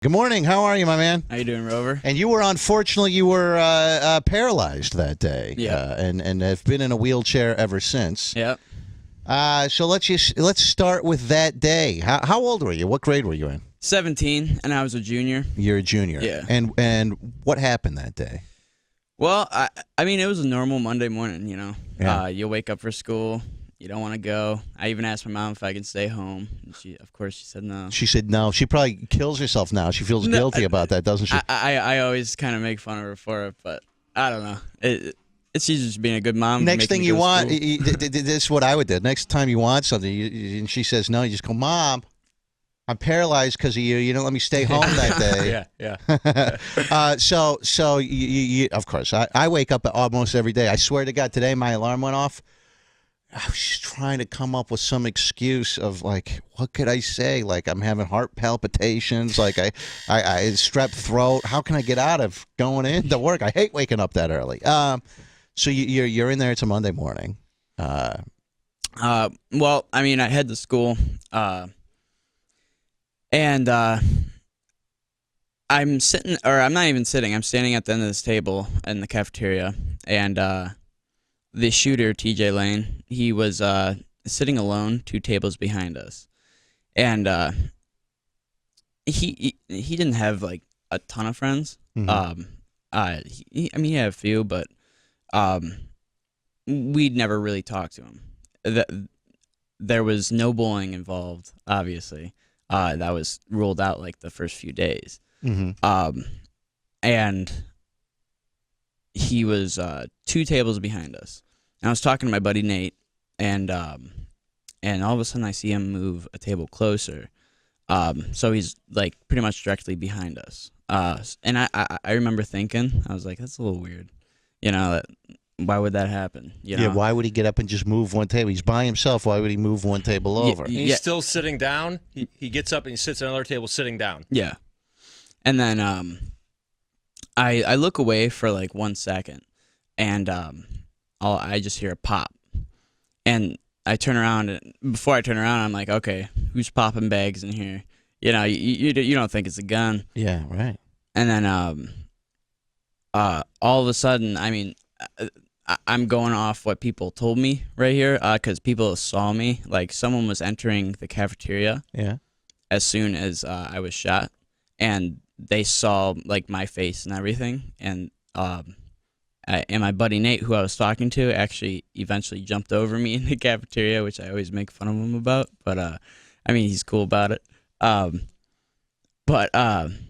Good morning. How are you, my man? How you doing, Rover? And unfortunately, you were paralyzed that day. Yeah. And have been in a wheelchair ever since. Yep. So let's start with that day. How old were you? What grade were you in? 17, and I was a junior. You're a junior. Yeah. And what happened that day? Well, I mean, it was a normal Monday morning, you know. Yeah. You wake up for school. You don't want to go. I even asked my mom if I could stay home. And of course, she said no. She said no. She probably kills herself now. She feels guilty about that, doesn't she? I always kind of make fun of her for it, but I don't know. It's just being a good mom. Next thing you want, this is what I would do. Next time you want something, and she says no, you just go, Mom, I'm paralyzed because of you. You don't let me stay home that day. yeah. So you of course, I wake up almost every day. I swear to God, today my alarm went off. I was just trying to come up with some excuse of, like, what could I say? Like, I'm having heart palpitations. Like, I strep throat. How can I get out of going into work? I hate waking up that early. So you're in there. It's a Monday morning. Well, I mean, I head to school, and I'm sitting, or I'm not even sitting. I'm standing at the end of this table in the cafeteria, and the shooter, TJ Lane, he was sitting alone 2 tables behind us, and he didn't have like a ton of friends. Mm-hmm. I mean, he had a few, but we'd never really talked to him. There was no bullying involved, obviously. That was ruled out like the first few days. Mm-hmm. And he was 2 tables behind us. And I was talking to my buddy Nate, and all of a sudden I see him move a table closer. So he's like pretty much directly behind us. And I remember thinking, I was like, that's a little weird. You know, why would that happen? You know? Yeah, why would he get up and just move one table? He's by himself. Why would he move one table over? He's still sitting down. He gets up and he sits at another table sitting down. Yeah. And then I look away for like 1 second, and I just hear a pop. And I turn around, and before I turn around, I'm like, okay, who's popping bags in here? You know, you don't think it's a gun. Yeah, right. And then all of a sudden, I mean, I'm going off what people told me right here, because people saw me. Like, someone was entering the cafeteria as soon as I was shot, and they saw like my face and everything. And my buddy Nate, who I was talking to, actually eventually jumped over me in the cafeteria, which I always make fun of him about. But I mean, he's cool about it. But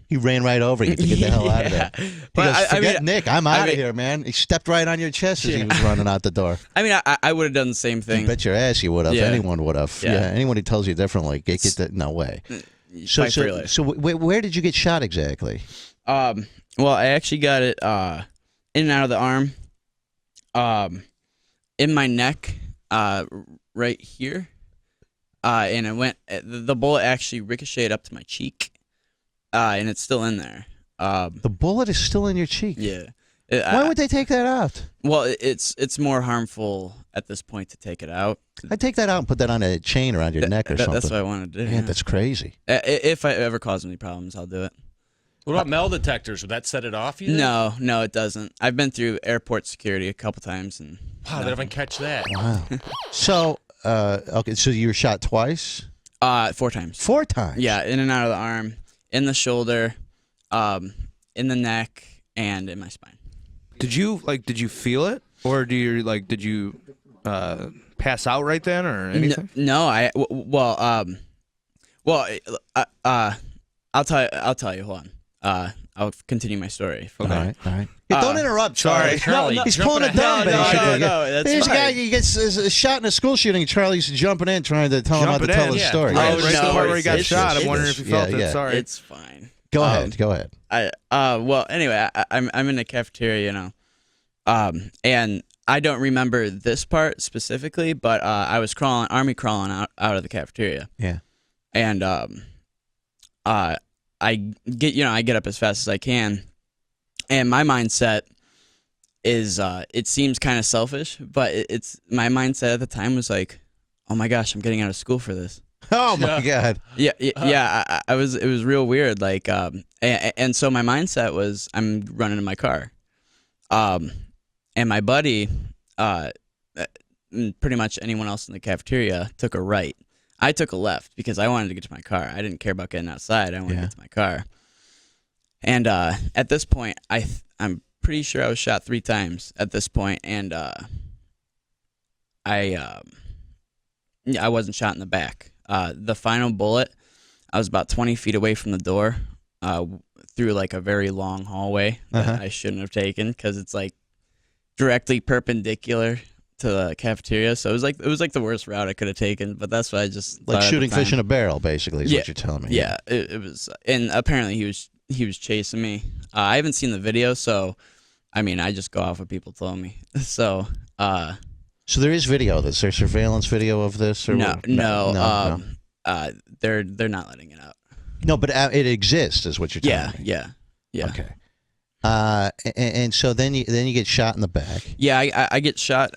he ran right over you to get the hell out of there. He goes, forget Nick, I'm out of here, man. He stepped right on your chest as he was running out the door. I mean, I would have done the same thing. You bet your ass you would have. Yeah. Anyone would have. Yeah. Anyone who tells you differently, get that. No way. So where did you get shot exactly? Well, I actually got it in and out of the arm, in my neck, right here, and it went. The bullet actually ricocheted up to my cheek, and it's still in there. The bullet is still in your cheek. Yeah. Why would they take that out? Well, it's more harmful at this point to take it out. I'd take that out and put that on a chain around your neck or something. That's what I want to do. Yeah, that's crazy. If I ever cause any problems, I'll do it. What about metal detectors? Would that set it off? You think? No, it doesn't. I've been through airport security a couple times, and wow, they don't catch that. Wow. So, okay, so you were shot twice? 4 times. 4 times? Yeah, in and out of the arm, in the shoulder, in the neck, and in my spine. Did you feel it, or did you pass out right then, or anything? No, I'll tell you. Hold on. I'll continue my story. Okay. All right. Yeah, don't interrupt. Sorry, Charlie. He's pulling it down, basically. No, There's a guy, he gets shot in a school shooting, Charlie's jumping in, trying to tell him how to tell his story. Right, Oh, right no, the part where he got it's- shot. I'm wondering if you felt it. Sorry. It's fine. Go ahead. Well, anyway, I'm in the cafeteria, you know, and I don't remember this part specifically, but I was army crawling out of the cafeteria. Yeah. And I get up as fast as I can, and my mindset is it seems kind of selfish, but it's my mindset at the time was like, oh my gosh, I'm getting out of school for this. Oh my God. Yeah. I was. It was real weird. Like, and so my mindset was, I'm running to my car, and my buddy, pretty much anyone else in the cafeteria took a right. I took a left because I wanted to get to my car. I didn't care about getting outside. I wanted to get to my car. And at this point, I'm pretty sure I was shot 3 times at this point, and I wasn't shot in the back. The final bullet, I was about 20 feet away from the door, through like a very long hallway that I shouldn't have taken because it's like directly perpendicular to the cafeteria. So it was like the worst route I could have taken. But that's what I just like shooting fish in a barrel, basically, is what you're telling me. Yeah, it was, and apparently he was chasing me. I haven't seen the video, so I mean, I just go off what people told me. So. So there is video of this. There's surveillance video of this, or no. They're not letting it out. No, but it exists, is what you're telling me. Yeah. Okay. And so then you get shot in the back. Yeah, I get shot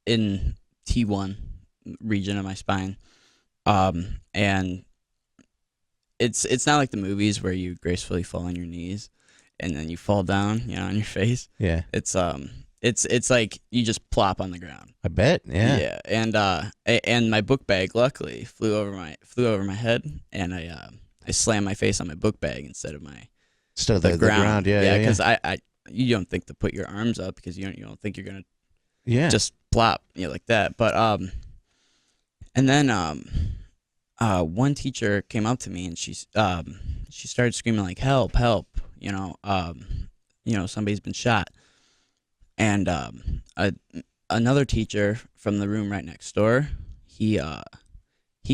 in T1 region of my spine, and it's not like the movies where you gracefully fall on your knees and then you fall down, on your face. Yeah. It's like you just plop on the ground. I bet. Yeah. Yeah, and my book bag luckily flew over my head, and I slammed my face on my book bag instead of the ground. Yeah, because you don't think to put your arms up because you don't think you're gonna just plop like that. But and then one teacher came up to me and she started screaming like help, somebody's been shot. And another teacher from the room right next door, he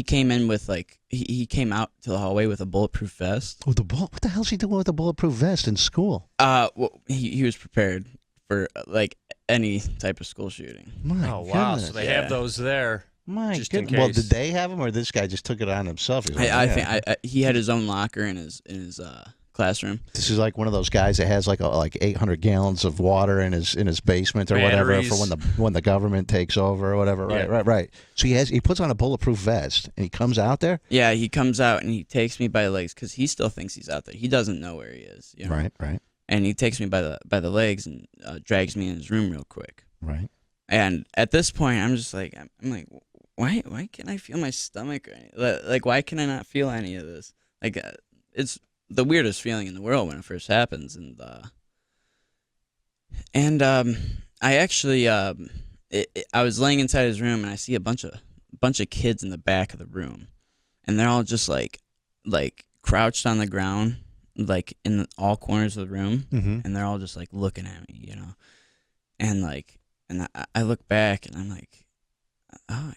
came in with he came out to the hallway with a bulletproof vest. Oh, what the hell's he doing with a bulletproof vest in school? Well, he was prepared for like any type of school shooting. Wow! Goodness. So they have those there. My just goodness. In case. Well, did they have them, or this guy just took it on himself? I think he had his own locker in his classroom. This is like one of those guys that has like 800 gallons of water in his basement or Batteries. whatever for when the government takes over or whatever. Right. So he puts on a bulletproof vest and he comes out there. Yeah, he comes out and he takes me by the legs because he still thinks he's out there. He doesn't know where he is. Right. And he takes me by the legs and drags me in his room real quick. Right. And at this point, I'm just like, why can't I feel my stomach? Like, why can I not feel any of this? Like, it's the weirdest feeling in the world when it first happens. And I actually, I was laying inside his room and I see a bunch of kids in the back of the room, and they're all just like crouched on the ground, like in all corners of the room, and they're all just like looking at me, and I look back and I'm like, oh,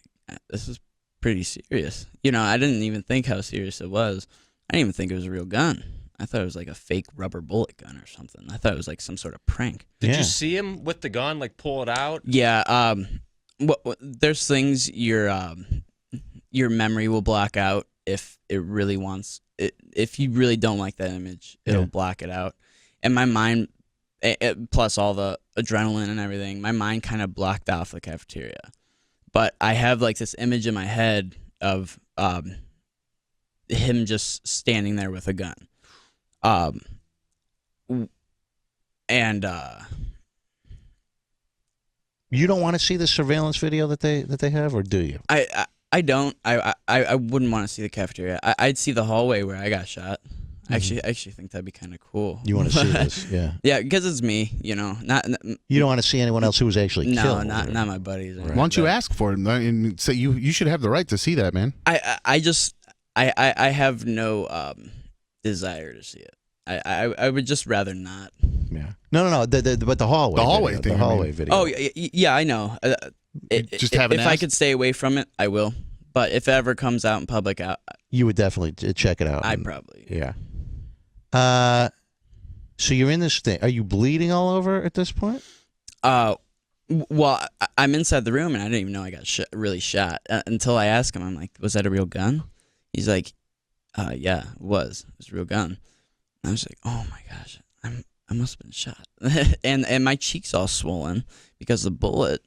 this is pretty serious. I didn't even think how serious it was. I didn't even think it was a real gun. I thought it was like a fake rubber bullet gun or something. I thought it was like some sort of prank. Did you see him with the gun, like pull it out? Yeah. There's things your memory will block out if it really wants it. If you really don't like that image, it'll block it out. And my mind, plus all the adrenaline and everything, my mind kind of blocked off the cafeteria. But I have like this image in my head of him just standing there with a gun. And you don't want to see the surveillance video that they have, or do you? I don't. I wouldn't want to see the cafeteria. I'd see the hallway where I got shot. I actually think that'd be kind of cool. You want to see this? Yeah. Yeah, because it's me. Not. You don't want to see anyone else who was actually killed. No, not my buddies. Why don't you ask for it and say you should have the right to see that, man? I have no desire to see it. I would just rather not. Yeah. No. But the hallway. The hallway video, thing. The hallway video. Oh yeah, I know. If I could stay away from it, I will. But if it ever comes out in public, you would definitely check it out. I probably. Yeah. So you're in this thing. Are you bleeding all over at this point? Well, I'm inside the room and I didn't even know I got really shot until I asked him. I'm like, "Was that a real gun?" He's like, "Yeah, it was. It was a real gun." And I was like, "Oh my gosh, I must have been shot," and my cheeks all swollen because the bullet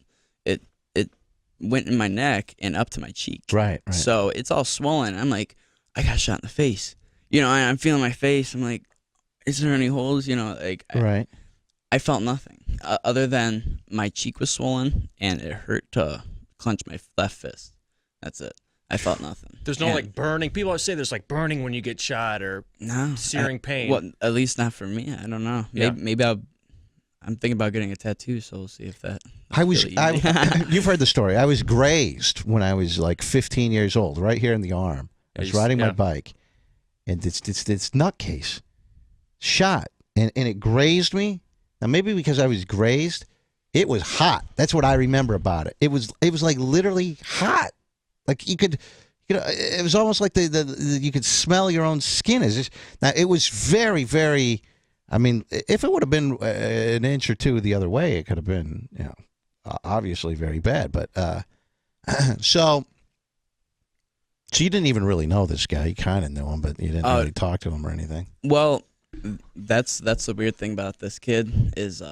went in my neck and up to my cheek. Right. So it's all swollen. I'm like, I got shot in the face. I'm feeling my face. I'm like, is there any holes? Like Right. I felt nothing other than my cheek was swollen and it hurt to clench my left fist. That's it. I felt nothing. There's no like burning. People always say there's like burning when you get shot or searing pain. Well, at least not for me. I don't know. Maybe I'm thinking about getting a tattoo, so we'll see if that. You've heard the story. I was grazed when I was like 15 years old, right here in the arm. I was riding my bike, and this nutcase shot, and it grazed me. Now maybe because I was grazed, it was hot. That's what I remember about it. It was like literally hot. Like you could, it was almost like you could smell your own skin. Now it was very, very. I mean, if it would have been an inch or two the other way, it could have been, obviously very bad. But so you didn't even really know this guy. You kind of knew him, but you didn't really talk to him or anything. Well, that's the weird thing about this kid is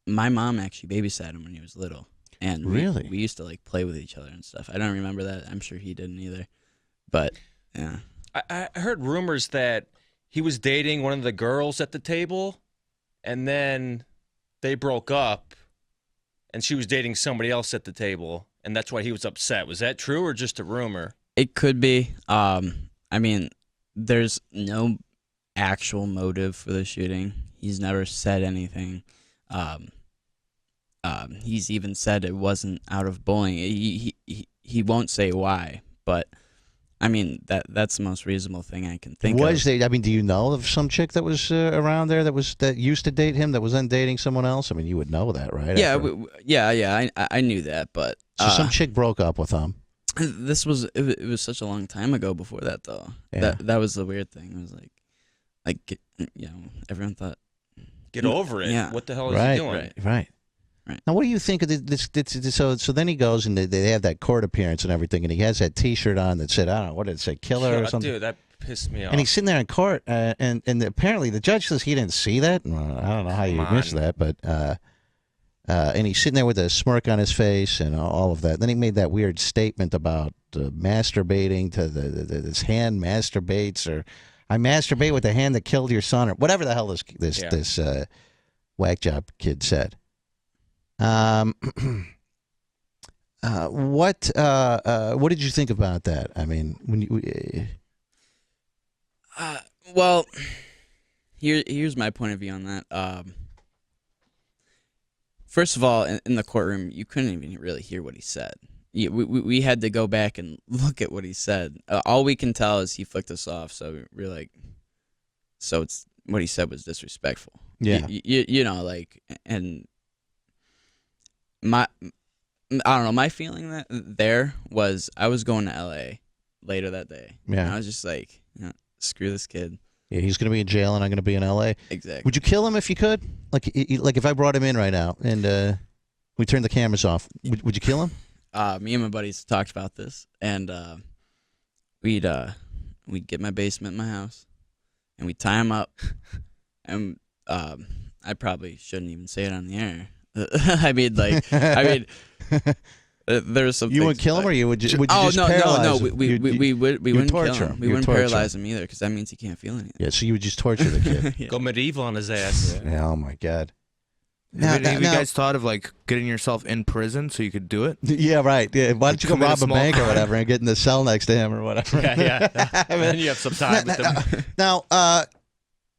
my mom actually babysat him when he was little. And really? We used to like play with each other and stuff. I don't remember that. I'm sure he didn't either. But yeah. I heard rumors that he was dating one of the girls at the table, and then they broke up, and she was dating somebody else at the table, and that's why he was upset. Was that true or just a rumor? It could be. I mean, there's no actual motive for the shooting. He's never said anything. He's even said it wasn't out of bullying. He won't say why, but I mean that's the most reasonable thing I can think of. I mean, do you know of some chick that was around there that used to date him that was then dating someone else? I mean, you would know that, right? Yeah, I knew that, but so some chick broke up with him. It was such a long time ago before that though. Yeah. That was the weird thing. It was like everyone thought get over it. Yeah. What the hell is he doing? Right. Now, what do you think of this? So then he goes and they have that court appearance and everything, and he has that T-shirt on that said, I don't know, what did it say, killer or something? Dude, that pissed me off. And he's sitting there in court, and apparently the judge says he didn't see that. Well, I don't know how you missed that, but and he's sitting there with a smirk on his face and all of that. Then he made that weird statement about masturbating to this hand masturbates, or I masturbate with the hand that killed your son, or whatever the hell this whack job kid said. What did you think about that? I mean, when you well, here's my point of view on that. First of all, in the courtroom, you couldn't even really hear what he said. We had to go back and look at what he said. All we can tell is he flicked us off. So we're like, so it's what he said was disrespectful. Yeah, and. I don't know. My feeling there was I was going to LA later that day. Yeah, and I was just like, screw this kid. Yeah, he's going to be in jail, and I'm going to be in LA. Exactly. Would you kill him if you could? Like if I brought him in right now and we turned the cameras off, would you kill him? Me and my buddies talked about this, and we'd get my basement in my house, and we'd tie him up, and I probably shouldn't even say it on the air. I mean, there's some. You would kill him, or you would just paralyze him? We wouldn't kill him. We wouldn't paralyze him either, because that means he can't feel anything. Yeah, so you would just torture the kid. Yeah. Go medieval on his ass. Yeah, oh my God. Have you guys thought of like getting yourself in prison so you could do it? Yeah, right. Yeah, why don't you go rob a bank or whatever and get in the cell next to him or whatever? Yeah. And then you have some time with them. Now,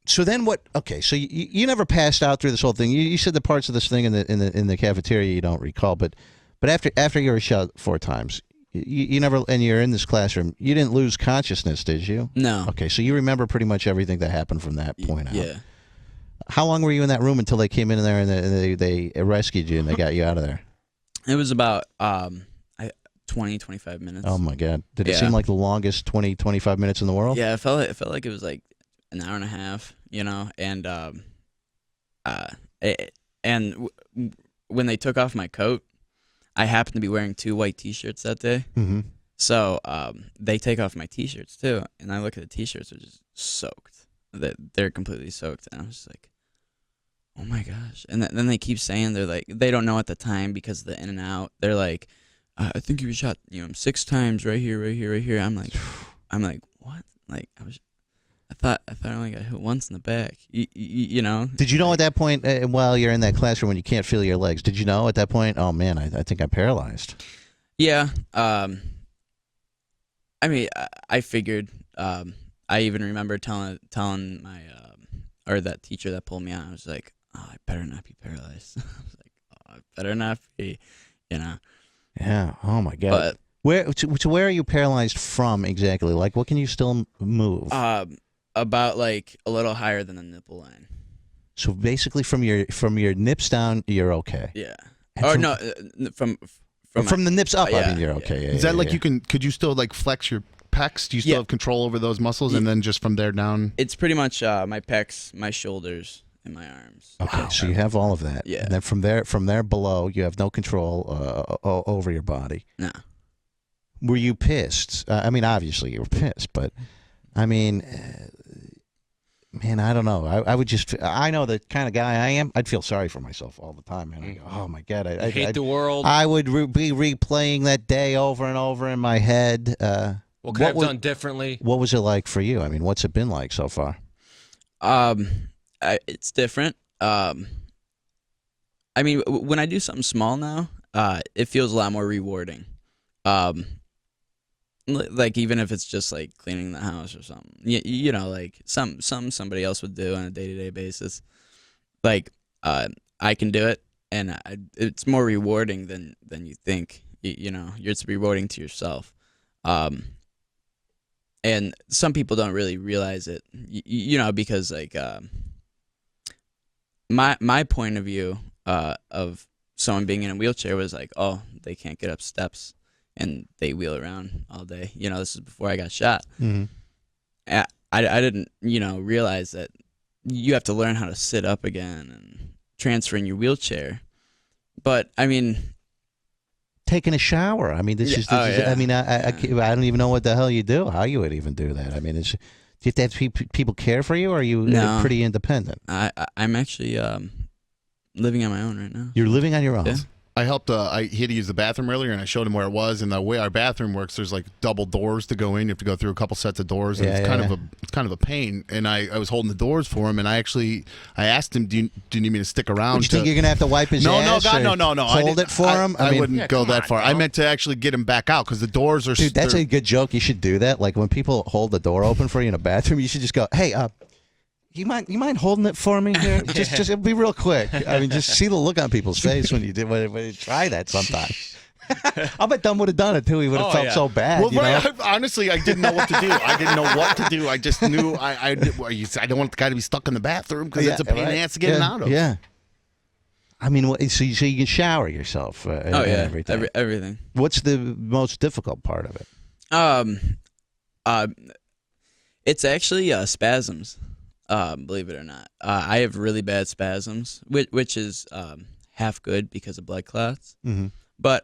so then what? Okay, so you never passed out through this whole thing. You said the parts of this thing in the cafeteria you don't recall, but after you were shot 4 times, you never, and you're in this classroom, you didn't lose consciousness, did you? No. Okay, so you remember pretty much everything that happened from that point out. Yeah. How long were you in that room until they came in there and they rescued you and they got you out of there? It was about 20, 25 minutes. Oh my God! Did it seem like the longest 20, 25 minutes in the world? Yeah, it felt like it was like an hour and a half, and when they took off my coat, I happened to be wearing 2 white T-shirts that day. Mm-hmm. So they take off my T-shirts too, and I look at the T-shirts, which is soaked. They're completely soaked, and I was just like, "Oh my gosh!" And then they keep saying they're like they don't know at the time because of the in and out. They're like, I think you were shot, 6 times right here, right here, right here. I'm like, what? Like I thought I only got hit once in the back. You know. Did you know at that point, while you're in that classroom when you can't feel your legs? Did you know at that point? Oh man, I think I'm paralyzed. Yeah. I mean, I figured. I even remember telling my or that teacher that pulled me out. I was like, oh, I better not be paralyzed. I was like, oh, I better not be. Yeah. Oh my God. But where are you paralyzed from exactly? Like, what can you still move? About like a little higher than the nipple line. So basically, from your nips down, you're okay. Yeah. And from the nips up, I mean, you're okay. Yeah. Is that like could you still like flex your pecs? Do you still have control over those muscles, and then just from there down? It's pretty much my pecs, my shoulders, and my arms. Okay, so you have all of that. Yeah. And then from there below, you have no control over your body. No. Were you pissed? I mean, obviously you were pissed, but I mean, man, I don't know. I would just, I know the kind of guy I am. I'd feel sorry for myself all the time, man. I go, oh my God, I hate the world. I would be replaying that day over and over in my head. What could I have done differently? What was it like for you? I mean, what's it been like so far? It's different. I mean, when I do something small now, it feels a lot more rewarding. Like even if it's just like cleaning the house or something, like somebody else would do on a day-to-day basis. Like I can do it, and it's more rewarding than you think. It's rewarding to yourself. And some people don't really realize it, because like my point of view of someone being in a wheelchair was like, oh, they can't get up steps and they wheel around all day. This is before I got shot. Mm-hmm. I didn't, realize that you have to learn how to sit up again and transfer in your wheelchair. But I mean, taking a shower. I mean, I mean, I don't even know what the hell you do. How you would even do that? I mean, do you have to have people care for you, or are you pretty independent? I'm actually living on my own right now. You're living on your own. Yeah. I helped. He had to use the bathroom earlier, and I showed him where it was. And the way our bathroom works, there's like double doors to go in. You have to go through a couple sets of doors, and it's kind of a pain. And I was holding the doors for him, and I asked him, "Do you need me to stick around?" Do you think you're gonna have to wipe his ass? No. Hold it for him. I wouldn't go that far. I meant to actually get him back out because the doors are. Dude, that's a good joke. You should do that. Like when people hold the door open for you in a bathroom, you should just go, "Hey, you mind holding it for me here? Just it'll be real quick. I mean, just see the look on people's face when you try that sometime. I bet Dunn would have done it too. He would have felt so bad. Well, honestly, I didn't know what to do. I didn't know what to do. I just knew I don't want the guy to be stuck in the bathroom because it's a pain in the ass to get him out of. Yeah. I mean, so you can shower yourself. Everything. Everything. What's the most difficult part of it? It's actually spasms. Believe it or not, I have really bad spasms, which is half good because of blood clots. Mm-hmm. But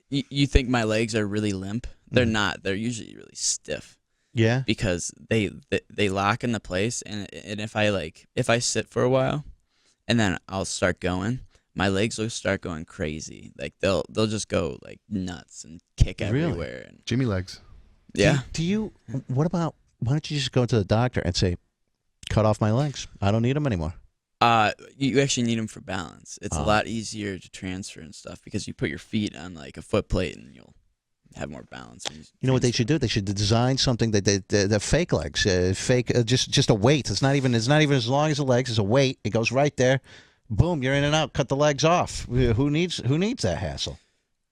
you think my legs are really limp? They're not. They're usually really stiff. Yeah. Because they lock into place, and if I sit for a while, and then I'll start going, my legs will start going crazy. Like they'll just go like nuts and kick everywhere. And, Jimmy legs. Yeah. Do you? What about? Why don't you just go to the doctor and say, cut off my legs. I don't need them anymore. You actually need them for balance. It's a lot easier to transfer and stuff because you put your feet on like a foot plate and you'll have more balance. You know what they should do? They should design something that the fake legs, just a weight. It's not even as long as the legs. It's a weight. It goes right there. Boom, you're in and out. Cut the legs off. Who needs that hassle?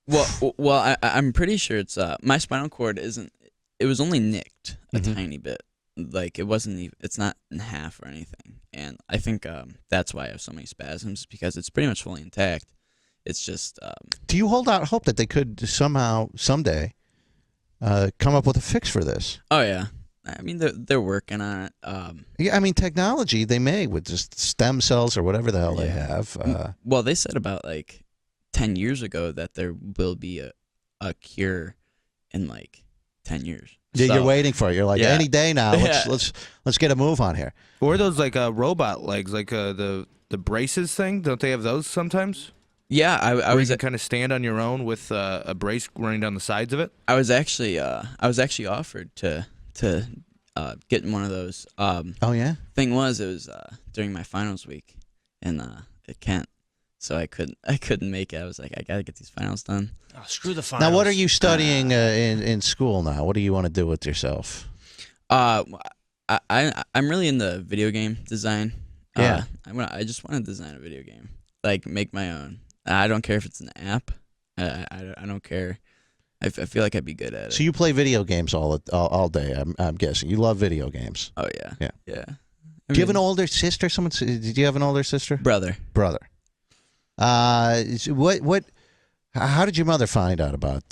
Well, I'm pretty sure it's my spinal cord isn't. It was only nicked a tiny bit. Like it wasn't even, it's not in half or anything, and I think that's why I have so many spasms because it's pretty much fully intact. It's just. Do you hold out hope that they could someday come up with a fix for this? Oh yeah, I mean they're working on it. Yeah, I mean technology they may with just stem cells or whatever the hell they have. Well, they said about like 10 years ago that there will be a cure in like 10 years. Yeah, you're waiting for it. You're like any day now. Let's get a move on here. Or those like robot legs, like the braces thing. Don't they have those sometimes? Yeah, I was kind of stand on your own with a brace running down the sides of it. I was actually offered to get in one of those. Oh yeah. Thing was, it was during my finals week, and at Kent, so I couldn't make it. I was like, I gotta get these finals done. Oh, screw the finals. Now, what are you studying in school now? What do you want to do with yourself? I'm really into video game design. Yeah. I just want to design a video game, like make my own. I don't care if it's an app. I don't care. I feel like I'd be good at it. So you play video games all day? I'm guessing you love video games. Oh yeah. Do you have an older sister? Did you have an older sister? Brother. What? How did your mother find out about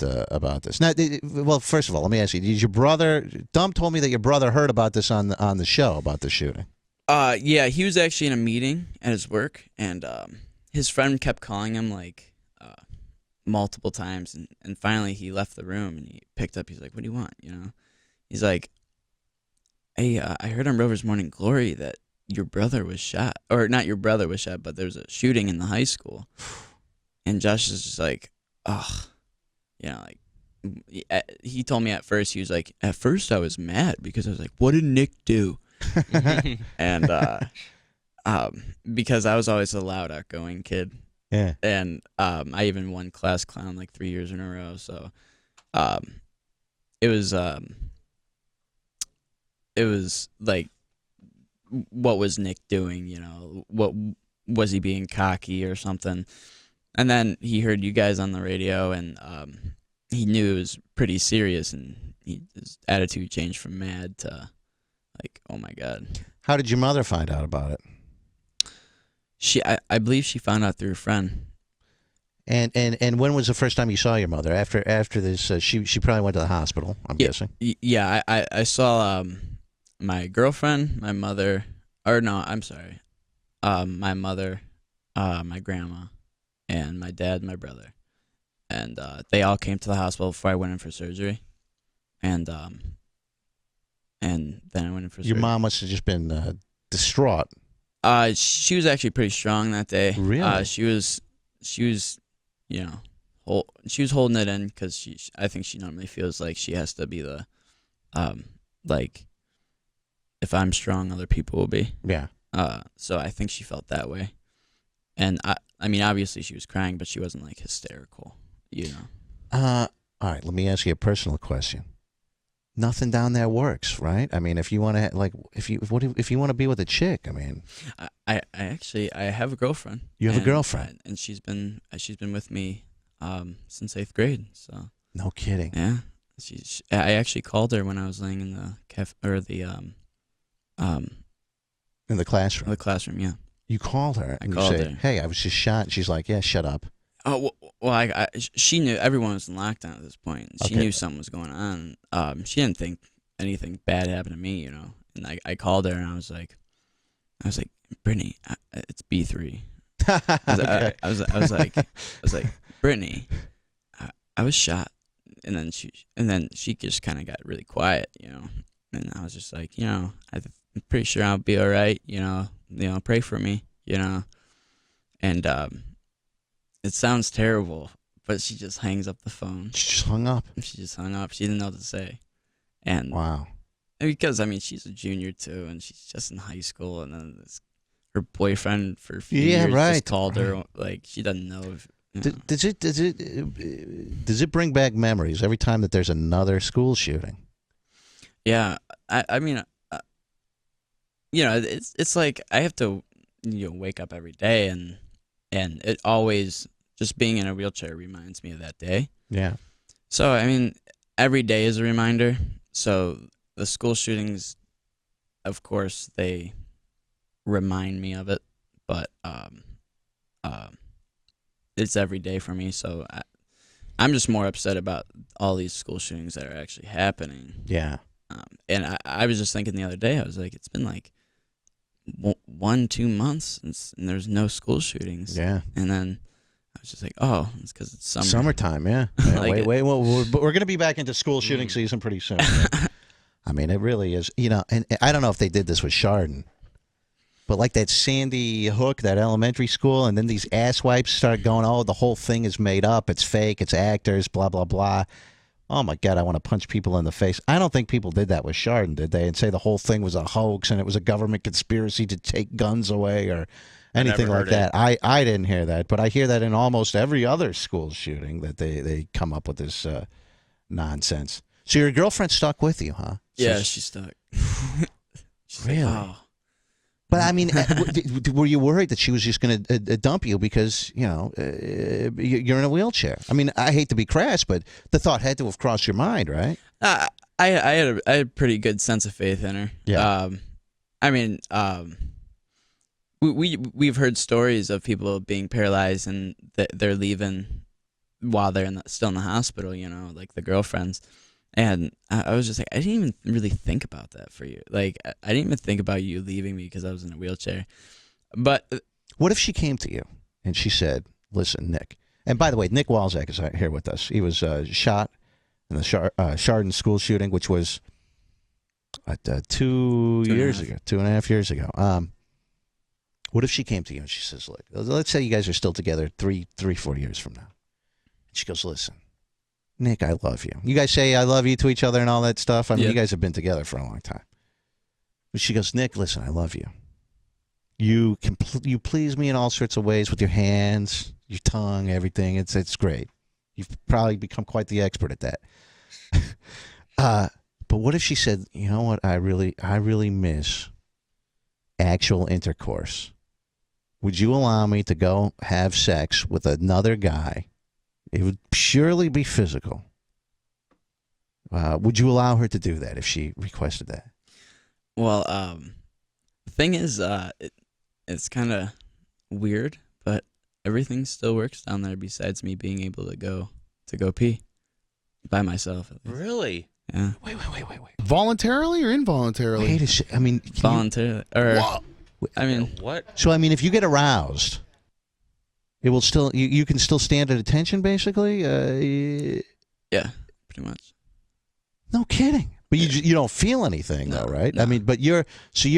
this? Now, well, first of all, let me ask you: did your brother? Dom told me that your brother heard about this on the show about the shooting. Yeah, he was actually in a meeting at his work, and his friend kept calling him like multiple times, and finally he left the room and he picked up. He's like, "What do you want?" You know, he's like, "Hey, I heard on Rover's Morning Glory that your brother was shot, or not your brother was shot, but there was a shooting in the high school." And Josh is just like, "Ugh," you know, like he told me at first, he was like, "At first I was mad because I was like, what did Nick do?" And because I was always a loud, outgoing kid. Yeah. And I even won class clown like 3 years in a row. So it was like, what was Nick doing? You know, what was he being cocky or something? And then he heard you guys on the radio, and he knew it was pretty serious, and his attitude changed from mad to like, oh my God. How did your mother find out about it? I believe she found out through a friend. And when was the first time you saw your mother? After this, she probably went to the hospital, I'm guessing. Yeah, I saw my girlfriend, my mother, or no, I'm sorry, my mother, my grandma, and my dad, and my brother, and they all came to the hospital before I went in for surgery, and then I went in for surgery. Your mom must have just been distraught. She was actually pretty strong that day. Really? She was, you know, she was holding it in because I think she normally feels like she has to be the, like, if I'm strong, other people will be. Yeah. So I think she felt that way, and I mean, obviously she was crying, but she wasn't like hysterical, you know. All right. Let me ask you a personal question. Nothing down there works, right? I mean, if you want to if you want to be with a chick, I mean, I actually have a girlfriend. You have a girlfriend, and she's been with me since 8th grade. So no kidding. Yeah, I actually called her when I was laying in the in the classroom. The classroom, yeah. You called her and I called you say, her. "Hey, I was just shot." She's like, "Yeah, shut up." Oh well, she knew everyone was in lockdown at this point. She Okay. knew something was going on. She didn't think anything bad happened to me, you know. And I called her and I was like, Brittany, it's B3. Okay. I was like, Brittany, I was shot, and then she just kind of got really quiet, you know. And I was just like, you know, I'm pretty sure I'll be all right, you know, pray for me, you know. And it sounds terrible, but she just hangs up the phone. She just hung up. She just hung up. She didn't know what to say. And Wow. because I mean, she's a junior too, and she's just in high school, and then her boyfriend for a few years just called her. Like, she doesn't know if. Does it bring back memories every time that there's another school shooting? Yeah, I mean, you know, it's like I have to, you know, wake up every day, and it always, just being in a wheelchair reminds me of that day. Yeah. So I mean, every day is a reminder. So the school shootings, of course, they remind me of it, but it's every day for me. So I'm just more upset about all these school shootings that are actually happening. Yeah. And I was just thinking the other day, I was like, it's been like 1-2 months and there's no school shootings. Yeah. And then I was just like, oh, it's because it's summer. Summertime, yeah. Like wait. Well, we're going to be back into school shooting season pretty soon. I mean, it really is. You know, and I don't know if they did this with Chardon. But like that Sandy Hook, that elementary school, and then these asswipes started going, oh, the whole thing is made up. It's fake. It's actors, blah, blah, blah. Oh, my God, I want to punch people in the face. I don't think people did that with Chardon, did they? And say the whole thing was a hoax and it was a government conspiracy to take guns away or anything like that. I didn't hear that, but I hear that in almost every other school shooting that they come up with this nonsense. So your girlfriend stuck with you, huh? Yeah, she's stuck. Really? Like, oh. But I mean, were you worried that she was just going to dump you because you're in a wheelchair? I mean, I hate to be crass, but the thought had to have crossed your mind, right? I had a pretty good sense of faith in her. Yeah. I mean, we've heard stories of people being paralyzed and they're leaving while they're still in the hospital. Like the girlfriends. And I was just like, I didn't even really think about that for you. Like, I didn't even think about you leaving me because I was in a wheelchair. But what if she came to you and she said, listen, Nick, and by the way, Nick Walczak is here with us. He was shot in the Chardon school shooting, which was 2 years ago, 2.5 years ago. What if she came to you and she says, look, let's say you guys are still together 4 years from now. And she goes, listen, Nick, I love you. You guys say I love you to each other and all that stuff. I mean, you guys have been together for a long time. But she goes, Nick, listen, I love you. You please me in all sorts of ways with your hands, your tongue, everything. It's great. You've probably become quite the expert at that. But what if she said, you know what, I really miss actual intercourse. Would you allow me to go have sex with another guy? It would purely be physical. Would you allow her to do that if she requested that? Well, the thing is, it's kind of weird, but everything still works down there besides me being able to go pee by myself. Really? Yeah. Wait. Voluntarily or involuntarily? Wait a second. I mean, voluntarily. What? So I mean, if you get aroused, it will still you can still stand at attention, basically. Yeah, pretty much. No kidding. But you don't feel anything though, right? No. I mean, but you're she's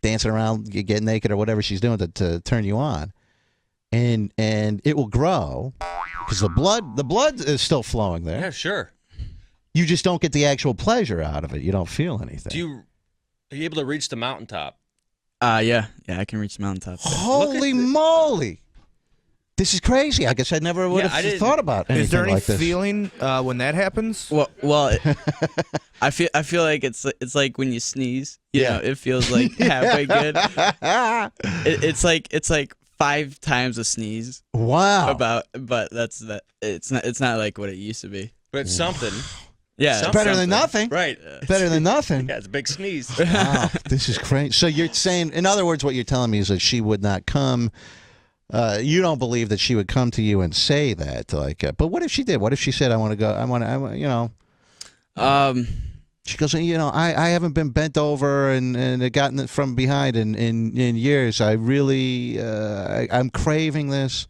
dancing around, getting naked or whatever she's doing to turn you on, and it will grow because the blood is still flowing there. Yeah, sure. You just don't get the actual pleasure out of it. You don't feel anything. Are you able to reach the mountaintop? Yeah, I can reach the mountaintop. Holy moly! This is crazy. I guess I never would have thought about anything Is there any like this. feeling when that happens? Well, I feel like it's like when you sneeze. You know, it feels like halfway good. It's like 5 times a sneeze. Wow. But that's that. It's not like what it used to be. But it's something. Yeah, it's better than nothing. Right. Better than nothing. Yeah, it's a big sneeze. Wow, this is crazy. So you're saying, in other words, what you're telling me is that she would not come. You don't believe that she would come to you and say that, like. But what if she did? What if she said, "I want to go. I want. You know." She goes, I haven't been bent over and gotten from behind in years. I really, I'm craving this.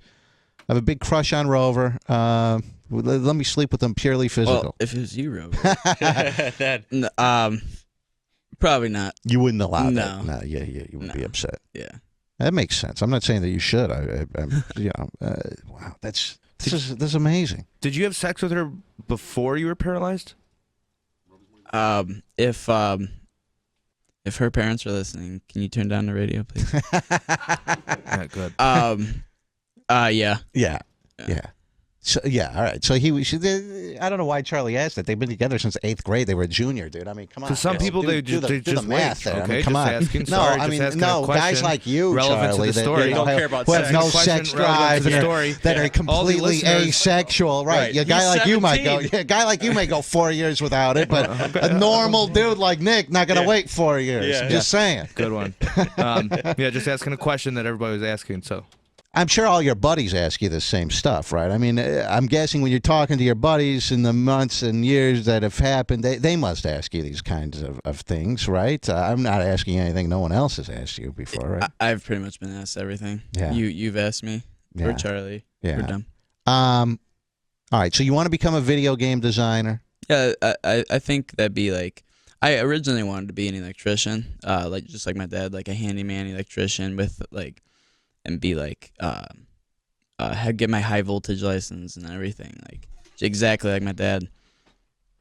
I have a big crush on Rover. Let me sleep with him purely physical. Well, if it was you, Rover. Probably not. You wouldn't allow No. that. No, you would be upset. Yeah. That makes sense. I'm not saying that you should. Wow, this is amazing. Did you have sex with her before you were paralyzed? If her parents are listening, can you turn down the radio, please? Yeah, good. Yeah. Yeah. So all right. So I don't know why Charlie asked that. They've been together since 8th grade. They were a junior, dude. I mean, come on. Because some people do the math wait. there. Okay, I mean, come just on. asking. No, Sorry, I just mean, asking no, a question guys like you, relevant Charlie, to the that story. Don't care about who have sex. no Question sex relevant drive to the and story. that are All the completely listeners- asexual. Right. Right. A guy He's like you might go. 17. A guy like you may go 4 years without it, but a normal dude like Nick not going to wait 4 years. Yeah. Just saying. Good one. Just asking a question that everybody was asking. So. I'm sure all your buddies ask you the same stuff, right? I mean, I'm guessing when you're talking to your buddies in the months and years that have happened, they must ask you these kinds of things, right? I'm not asking anything no one else has asked you before, right? I've pretty much been asked everything. Yeah. You've asked me. Yeah. Or Charlie. Yeah. We're done. All right, so you want to become a video game designer? Yeah, I think that'd be like I originally wanted to be an electrician, like just like my dad, like a handyman electrician with like, and be like, get my high voltage license and everything, like exactly like my dad.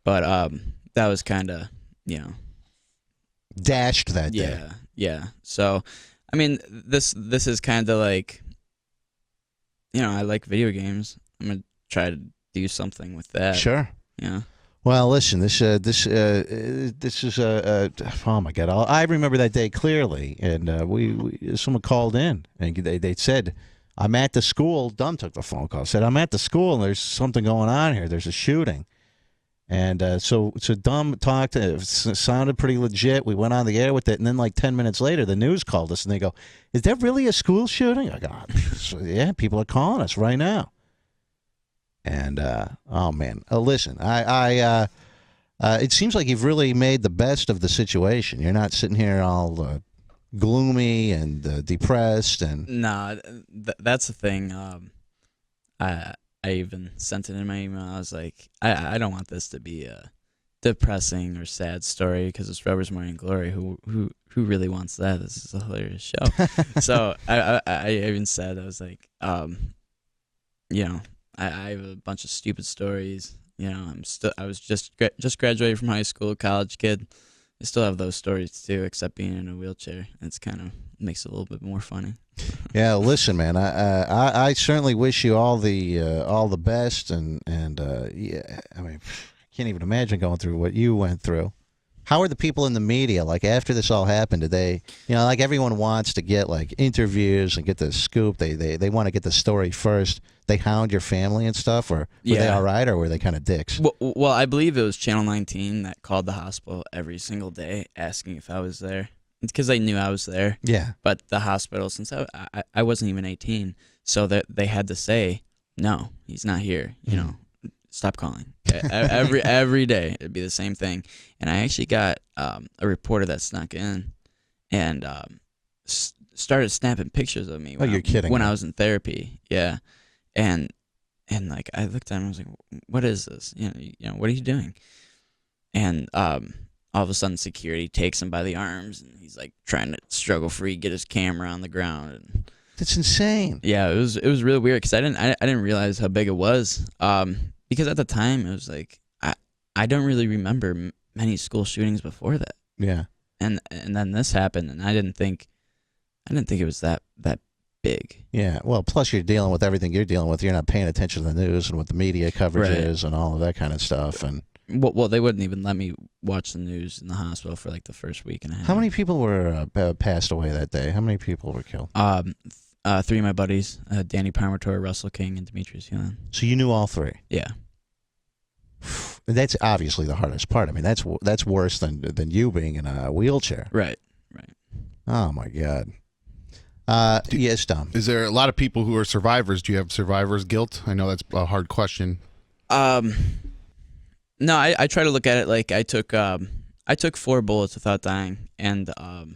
But that was kind of, dashed that day. Yeah. So, I mean, this is kind of like, I like video games. I'm gonna try to do something with that. Sure. Yeah. Well, listen, this is oh my God, I remember that day clearly, and we someone called in and they said, I'm at the school. Dunn took the phone call, said I'm at the school and there's something going on here. There's a shooting, and so Dunn talked. It sounded pretty legit. We went on the air with it, and then like 10 minutes later, the news called us and they go, "Is there really a school shooting?" I go, "Yeah, people are calling us right now." And oh man, listen, it seems like you've really made the best of the situation. You're not sitting here all gloomy and depressed. And no, that's the thing. I even sent it in my email. I was like, I don't want this to be a depressing or sad story because it's Rover's Morning Glory. Who really wants that? This is a hilarious show. So I even said, I was like, I have a bunch of stupid stories. I was just graduated from high school, college kid. I still have those stories too, except being in a wheelchair. It's kind of makes it a little bit more funny. Yeah, listen, man. I certainly wish you all the best, and yeah. I mean, I can't even imagine going through what you went through. How are the people in the media? Like after this all happened, did they, like everyone wants to get like interviews and get the scoop. They want to get the story first. They hound your family and stuff, or were they all right, or were they kind of dicks? Well, I believe it was Channel 19 that called the hospital every single day asking if I was there. It's because they knew I was there. Yeah. But the hospital, since I wasn't even 18, so that they had to say, no, he's not here. Stop calling. Every day it'd be the same thing. And I actually got a reporter that snuck in and started snapping pictures of me. You're kidding when me. I was in therapy. Yeah. And like I looked at him, I was like, what is this? What are you doing? And all of a sudden security takes him by the arms and he's like trying to struggle free, get his camera on the ground. And that's insane. yeah, it was really weird because I didn't realize how big it was. Because at the time it was like I don't really remember many school shootings before that. Yeah. And then this happened, and I didn't think it was that big. Yeah. Well, plus you're dealing with everything you're dealing with. You're not paying attention to the news and what the media coverage is and all of that kind of stuff. And well, they wouldn't even let me watch the news in the hospital for like the first week and a half. How many people were passed away that day? How many people were killed? 3 of my buddies, Danny Parmator, Russell King, and Demetrius Hewlin. So you knew all 3? Yeah. That's obviously the hardest part. I mean, that's worse than you being in a wheelchair. Right. Oh my God. Yes, Tom. Is there a lot of people who are survivors? Do you have survivor's guilt? I know that's a hard question. No, I try to look at it like I took 4 bullets without dying, and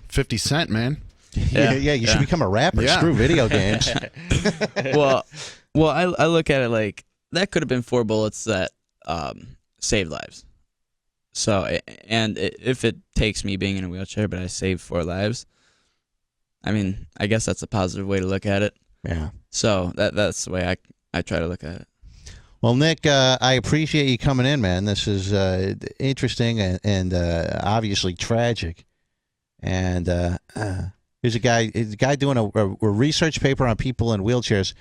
50 Cent, man. Yeah, you should become a rapper. Yeah. Screw video games. well, I look at it like that could have been 4 bullets that saved lives. So, and if it takes me being in a wheelchair, but I saved 4 lives, I mean, I guess that's a positive way to look at it. Yeah. So that's the way I try to look at it. Well, Nick, I appreciate you coming in, man. This is interesting and obviously tragic. And here's a guy doing a research paper on people in wheelchairs.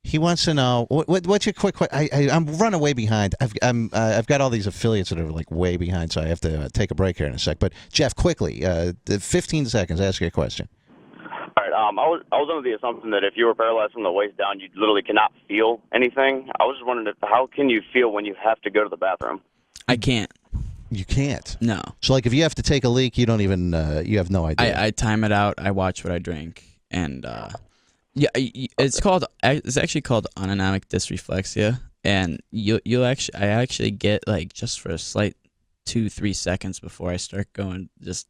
He wants to know what's your quick question. I'm running way behind. I've got all these affiliates that are like way behind, so I have to take a break here in a sec. But Jeff, quickly, 15 seconds. Ask your question. All right. I was under the assumption that if you were paralyzed from the waist down, you literally cannot feel anything. I was just wondering how can you feel when you have to go to the bathroom? I can't. You can't. No. So, like, if you have to take a leak, you don't even. You have no idea. I time it out. I watch what I drink, and yeah, it's actually called autonomic dysreflexia, and I actually get like just for a slight 2-3 seconds before I start going just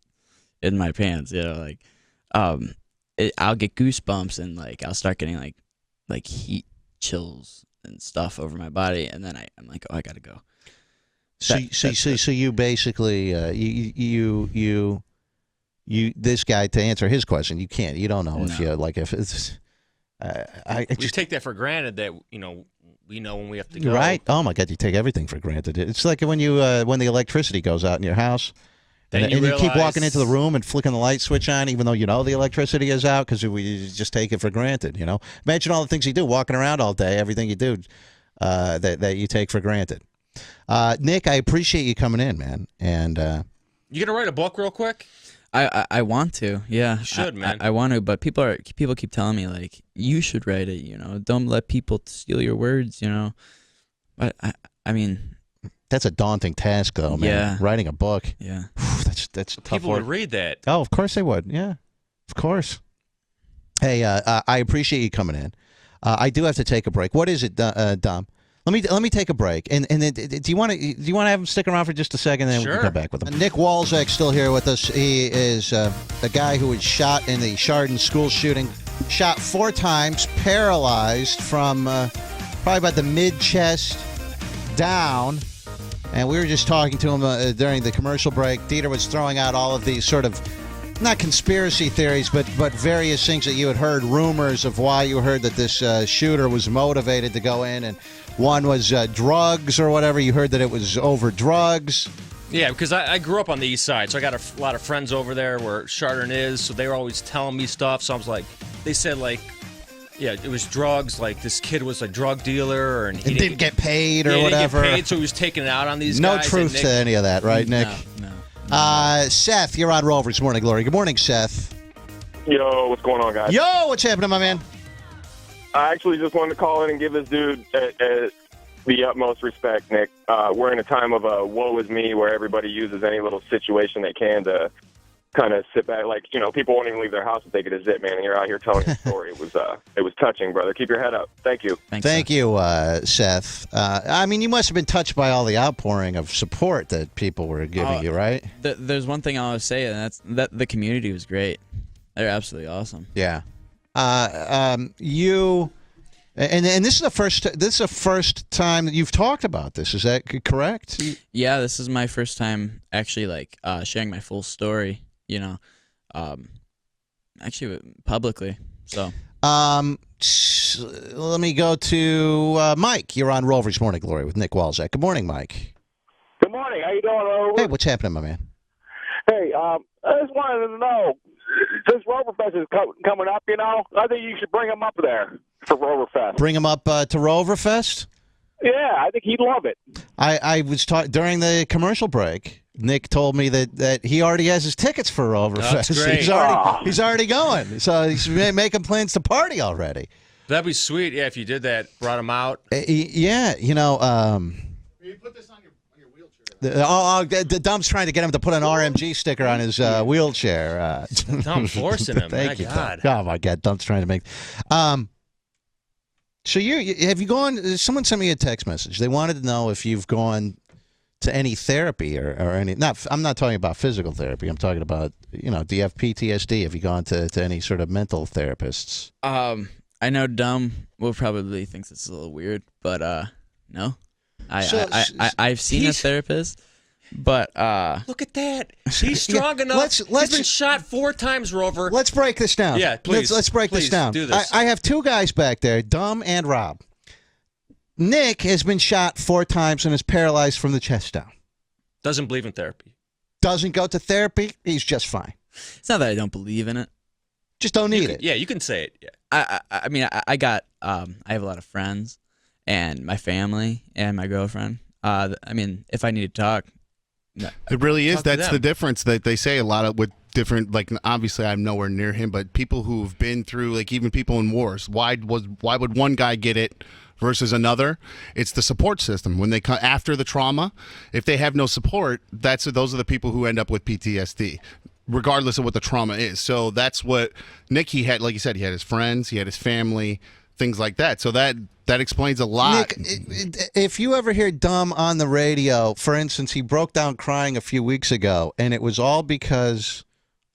in my pants, like I'll get goosebumps and like I'll start getting like heat chills and stuff over my body, and then I'm like, oh, I gotta go. So you basically you this guy, to answer his question, you can't. You don't know if you like if it's. I we just take that for granted that we know when we have to go. Right. Oh my God, you take everything for granted. It's like when you when the electricity goes out in your house. Then and you keep walking into the room and flicking the light switch on, even though you know the electricity is out, because we just take it for granted. Imagine all the things you do, walking around all day, everything you do that you take for granted. Nick, I appreciate you coming in, man. And you gonna write a book real quick? I want to, yeah. You should, man. I want to, but people keep telling me like you should write it. Don't let people steal your words. But I mean. That's a daunting task, though, man. Yeah. Writing a book. Yeah. That's tough People work. would read that. Oh, of course they would. Yeah, of course. Hey, I appreciate you coming in. I do have to take a break. What is it, Dom? Let me take a break. And then, do you want to have him stick around for just a second, and then we can come back with him? Nick Walczak still here with us. He is a guy who was shot in the Chardon school shooting. Shot 4 times, paralyzed from probably about the mid-chest down. And we were just talking to him during the commercial break. Dieter was throwing out all of these sort of, not conspiracy theories, but various things that you had heard, rumors of why you heard that this shooter was motivated to go in. And one was drugs or whatever. You heard that it was over drugs. Yeah, because I grew up on the east side, so I got a lot of friends over there where Chardon is, so they were always telling me stuff. So I was like, they said like, yeah, it was drugs. Like this kid was a drug dealer, and he didn't get paid or whatever. He didn't get paid, so he was taking it out on these no guys. No truth to any of that, right, Nick? No. Seth, you're on Rover's Morning Glory. Good morning, Seth. Yo, what's going on, guys? Yo, what's happening, my man? I actually just wanted to call in and give this dude the utmost respect, Nick. We're in a time of woe is me where everybody uses any little situation they can to kind of sit back. Like, people won't even leave their house if they get a zip, man, and you're out here telling your story. It was touching, brother. Keep your head up. Thank you. Thank you, Seth. I mean, you must have been touched by all the outpouring of support that people were giving you, right? There's one thing I always say, and that's that the community was great. They're absolutely awesome. Yeah. You and this is the first time that you've talked about this. Is that correct? Yeah, this is my first time actually sharing my full story. Actually publicly. So. Let me go to Mike. You're on Rover's Morning Glory with Nick Walczak. Good morning, Mike. Good morning. How you doing, Rover? Hey, what's happening, my man? Hey, I just wanted to know, since Roverfest is coming up, I think you should bring him up there for Roverfest. Bring him up to Roverfest? Yeah, I think he'd love it. I was during the commercial break. Nick told me that he already has his tickets for Roverfest. That's great. He's already going. So he's making plans to party already. That'd be sweet. Yeah, if you did that, brought him out. Yeah, You put this on your wheelchair. Dom's trying to get him to put an RMG sticker on his wheelchair. Tom forcing him. Thank you, God. Oh my God, Dom's trying to make. So have you gone? Someone sent me a text message. They wanted to know if you've gone to any therapy or any. I'm not talking about physical therapy. I'm talking about do you have PTSD? Have you gone to any sort of mental therapists? I know Dom will probably thinks it's a little weird, but no. I've seen a therapist, but look at that. He's strong enough. He's been shot 4 times, Rover. Let's break this down. Yeah, please. Let's break this down. Do this. I have 2 guys back there, Dom and Rob. Nick has been shot 4 times and is paralyzed from the chest down. Doesn't believe in therapy. Doesn't go to therapy. He's just fine. It's not that I don't believe in it. Just don't need it. Yeah, you can say it. Yeah. I mean, I have a lot of friends and my family and my girlfriend. I mean, if I need to talk. It really is. That's the difference that they say a lot of with different, like, obviously I'm nowhere near him, but people who've been through, like, even people in wars, why would one guy get it versus another? It's the support system. When they come after the trauma, if they have no support, those are the people who end up with PTSD, regardless of what the trauma is. So that's what Nick, he had, like you said, he had his friends, he had his family, things like that. So that explains a lot. Nick, if you ever hear Dom on the radio, for instance, he broke down crying a few weeks ago, and it was all because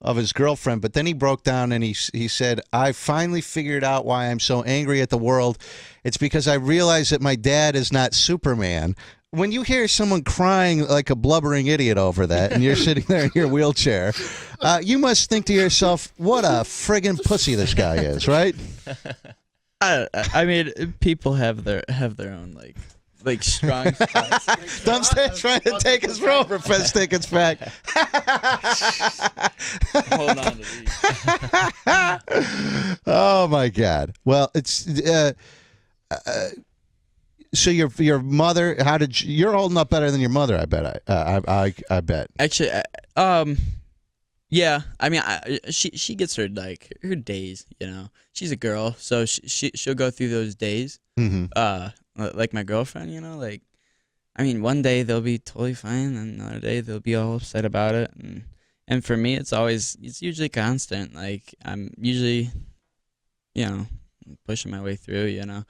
of his girlfriend, but then he broke down and he said, I finally figured out why I'm so angry at the world. It's because I realized that my dad is not Superman. when you hear someone crying like a blubbering idiot over that, and you're sitting there in your wheelchair, you must think to yourself, "What a friggin' pussy this guy is," right? I mean, people have their own like strong spots. Dumpster's trying to take his Rover Fest tickets back. Hold on to these. Oh my God! Well, it's so your mother. How did you're holding up better than your mother? I bet. I bet. Actually, yeah. I mean, she gets her her days. You know, she's a girl, so she'll go through those days. Mm-hmm. Like my girlfriend, you know, like, I mean, one day they'll be totally fine, and another day they'll be all upset about it, and for me, it's usually constant. Like, I'm usually, you know, pushing my way through, you know.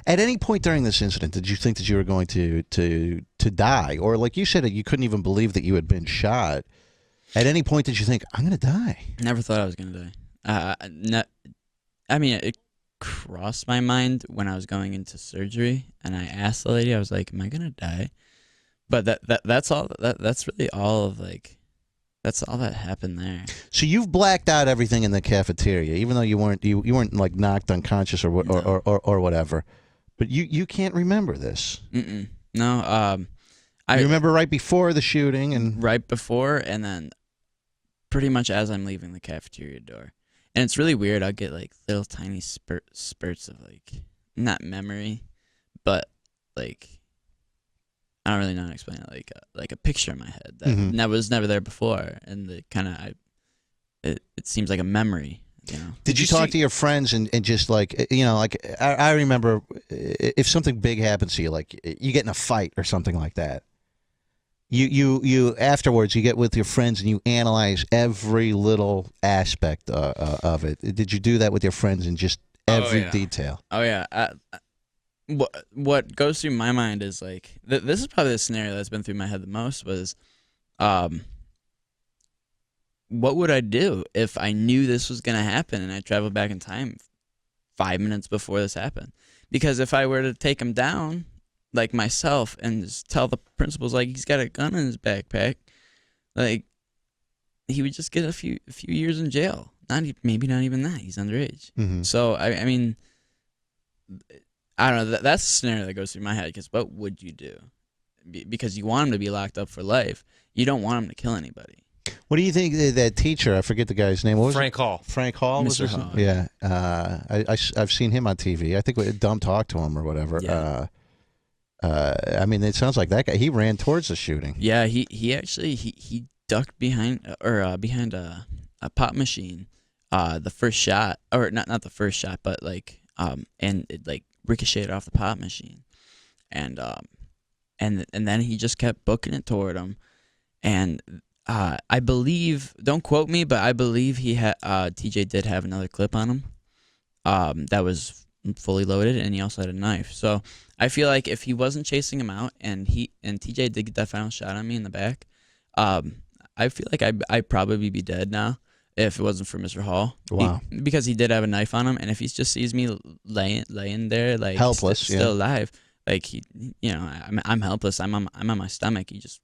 At any point during this incident, did you think that you were going to die, or like you said, you couldn't even believe that you had been shot? At any point did you think, I'm going to die? Never thought I was going to die. I mean, it crossed my mind when I was going into surgery, and I asked the lady, I was like, am I gonna die? But that's all that's really all of that's all that happened there. So you've blacked out everything in the cafeteria, even though you weren't like knocked unconscious or or whatever, but you can't remember this. No. I remember right before the shooting and right before, and then pretty much as I'm leaving the cafeteria door. And it's really weird. I'll get like little tiny spurts of not memory, but like, I don't really know how to explain it. Like a picture in my head that was never there before, and the kind of it seems like a memory. You know. Did you talk to your friends and just like, you know, like I remember if something big happens to you, like you get in a fight or something like that. You afterwards you get with your friends and you analyze every little aspect of it. Did you do that with your friends in just every detail? Oh yeah. What goes through my mind is like this is probably the scenario that's been through my head the most was, what would I do if I knew this was gonna happen and I traveled back in time 5 minutes before this happened? Because if I were to take him down, like myself, and just tell the principals like he's got a gun in his backpack, like he would just get a few years in jail. Maybe not even that. He's underage. Mm-hmm. So I mean, I don't know. That's the scenario that goes through my head. Because what would you do? Because you want him to be locked up for life. You don't want him to kill anybody. What do you think that teacher? I forget the guy's name. What was Frank it? Hall. Frank Hall. Mr. Was Hall. Yeah. I've seen him on TV. I think Dumb talked to him or whatever. Yeah. I mean, it sounds like that guy. He ran towards the shooting. Yeah, he actually he ducked behind a pop machine. The first shot, or not the first shot, but and it like ricocheted off the pop machine, and then he just kept booking it toward him, and I believe, don't quote me, but I believe he had TJ did have another clip on him, that was fully loaded, and he also had a knife. So I feel like if he wasn't chasing him out, and TJ did get that final shot on me in the back, I feel like I'd probably be dead now if it wasn't for Mr. Hall. Wow. Because he did have a knife on him, and if he just sees me laying there like helpless, still alive, like I'm helpless. I'm on my stomach. He just,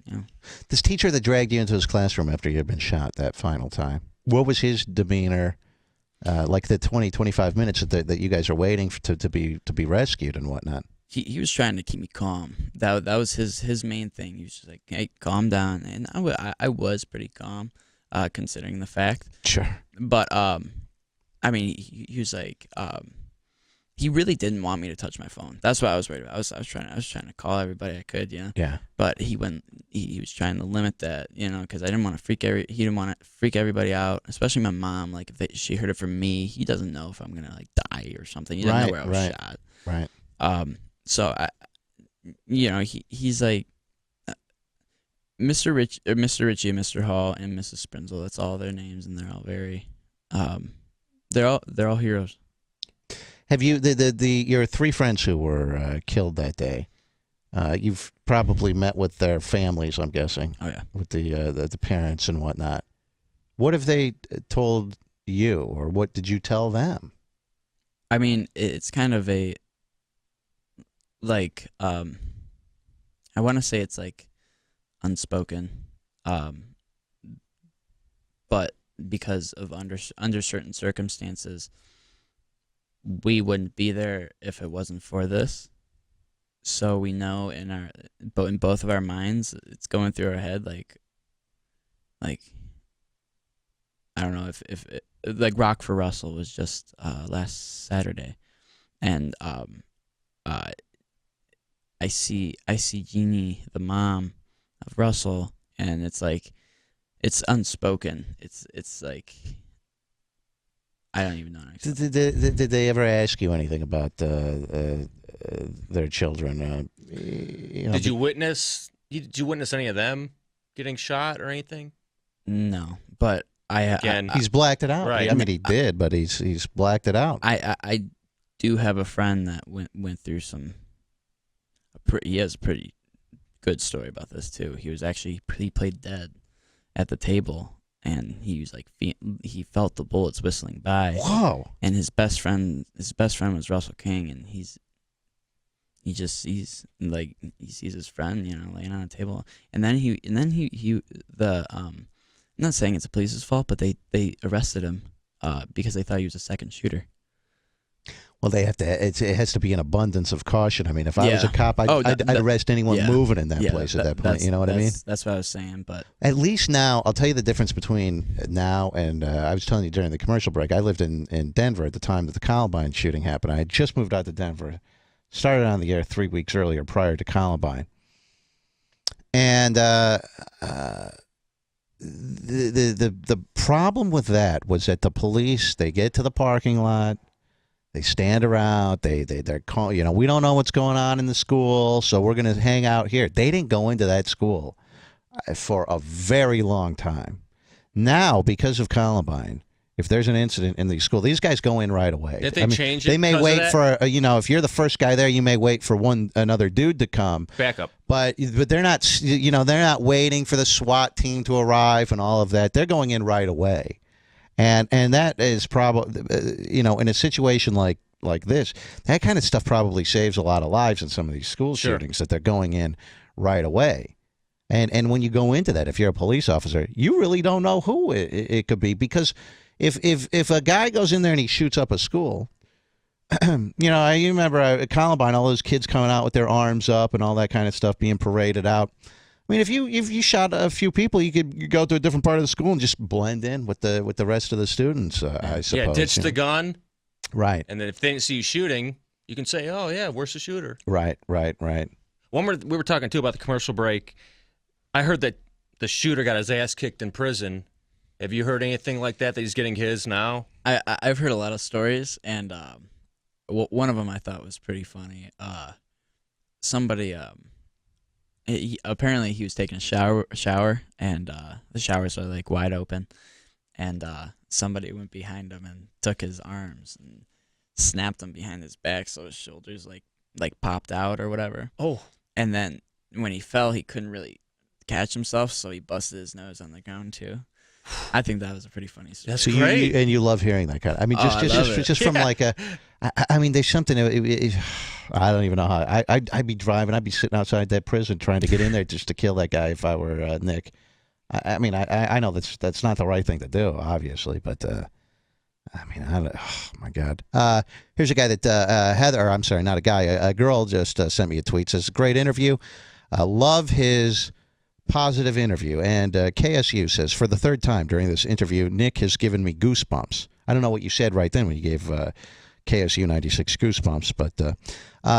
you know. This teacher that dragged you into his classroom after you had been shot that final time, what was his demeanor? Like the 25 minutes that you guys are waiting to be rescued and whatnot. He was trying to keep me calm. That was his main thing. He was just like, hey, calm down. And I was pretty calm, considering the fact. Sure. But I mean, he was like, he really didn't want me to touch my phone. That's what I was worried about. I was trying to call everybody I could, you know. Yeah. But he was trying to limit that, you know, because he didn't want to freak everybody out, especially my mom. Like if she heard it from me, he doesn't know if I'm gonna like die or something. He doesn't know where I was shot. Right. So you know, he's like, Mr. Ritchie, Mr. Hall, and Mrs. Sprinzel. That's all their names, and they're all very, they're all heroes. Have you your three friends who were killed that day? You've probably met with their families, I'm guessing. Oh yeah. With the parents and whatnot. What have they told you, or what did you tell them? I mean, it's kind of a like I want to say it's like unspoken, but because of under certain circumstances, we wouldn't be there if it wasn't for this. So we know in both of our minds, it's going through our head like I don't know if it, like Rock for Russell was just last Saturday, and I see Jeannie, the mom of Russell, and it's like it's unspoken. It's like I don't even know. Did they ever ask you anything about their children? Did you witness any of them getting shot or anything? No, but he's blacked it out. Right. I mean, he did, but he's blacked it out. I do have a friend that went through he has a pretty good story about this too. He played dead at the table, and he was like he felt the bullets whistling by. Whoa! And his best friend was Russell King, and he sees his friend, laying on a table, and then I'm not saying it's the police's fault, but they arrested him because they thought he was a second shooter. Well, they have to. It has to be an abundance of caution. I mean, if I was a cop, I'd arrest anyone moving in that place at that point. You know what I mean? That's what I was saying. But at least now, I'll tell you the difference between now and I was telling you during the commercial break. I lived in Denver at the time that the Columbine shooting happened. I had just moved out to Denver, started on the air 3 weeks earlier prior to Columbine, and the problem with that was that the police, they get to the parking lot. They stand around. They're calling. We don't know what's going on in the school, so we're going to hang out here. They didn't go into that school for a very long time. Now, because of Columbine, if there's an incident in the school, these guys go in right away. Did they change it? They may because wait of for if you're the first guy there, you may wait for another dude to come. Backup. But they're not. They're not waiting for the SWAT team to arrive and all of that. They're going in right away. And that is probably, in a situation like this, that kind of stuff probably saves a lot of lives in some of these school shootings, that they're going in right away. And when you go into that, if you're a police officer, you really don't know who it could be, because if a guy goes in there and he shoots up a school, you remember at Columbine, all those kids coming out with their arms up and all that kind of stuff being paraded out. I mean, if you shot a few people, you could go to a different part of the school and just blend in with the rest of the students. I suppose. Yeah, ditch the gun. Right. And then if they didn't see you shooting, you can say, "Oh yeah, where's the shooter?" Right. We were talking too about the commercial break. I heard that the shooter got his ass kicked in prison. Have you heard anything like that he's getting his now? I've heard a lot of stories, and one of them I thought was pretty funny. Somebody. Apparently he was taking a shower, and the showers are like wide open, and somebody went behind him and took his arms and snapped them behind his back, so his shoulders like popped out or whatever. Oh. And then when he fell, he couldn't really catch himself, so he busted his nose on the ground too. I think that was a pretty funny story. That's great. And you love hearing that kind of. I mean, just from like a. I mean, there's something. I don't even know how. I'd be driving. I'd be sitting outside that prison trying to get in there just to kill that guy if I were Nick. I mean, I know that's not the right thing to do, obviously, but I mean, oh my God. Here's a guy that Heather. I'm sorry, not a guy. A girl just sent me a tweet. Says, "Great interview. Love his." Positive interview. And KSU says, for the third time during this interview, Nick has given me goosebumps. I don't know what you said right then when you gave KSU 96 goosebumps, but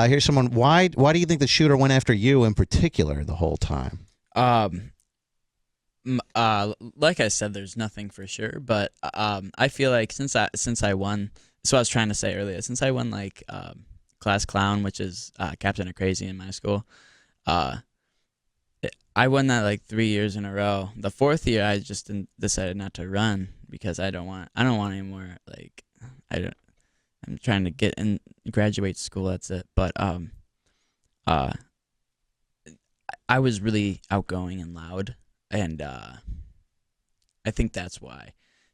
here's someone. Why do you think the shooter went after you in particular the whole time? Like I said, there's nothing for sure, but I feel like since I won, that's what I was trying to say earlier, since I won like class clown, which is captain of crazy in my school, I won that like 3 years in a row. The fourth year, I just decided not to run because I don't want any more. Like I'm trying to get in, graduate school. That's it. But I was really outgoing and loud, and I think that's why,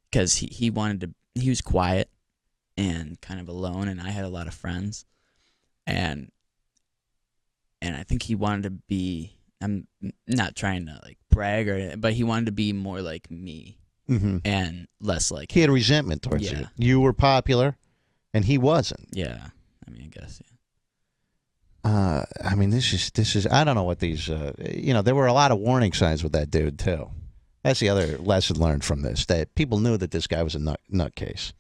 because he was quiet and kind of alone, and I had a lot of friends, and and I think he wanted to be. I'm not trying to like brag or anything, but he wanted to be more like me and less like. He had resentment towards you. You were popular, and he wasn't. Yeah, I mean, I guess. I mean, this is. I don't know what these. There were a lot of warning signs with that dude too. That's the other lesson learned from this, that people knew that this guy was a nutcase.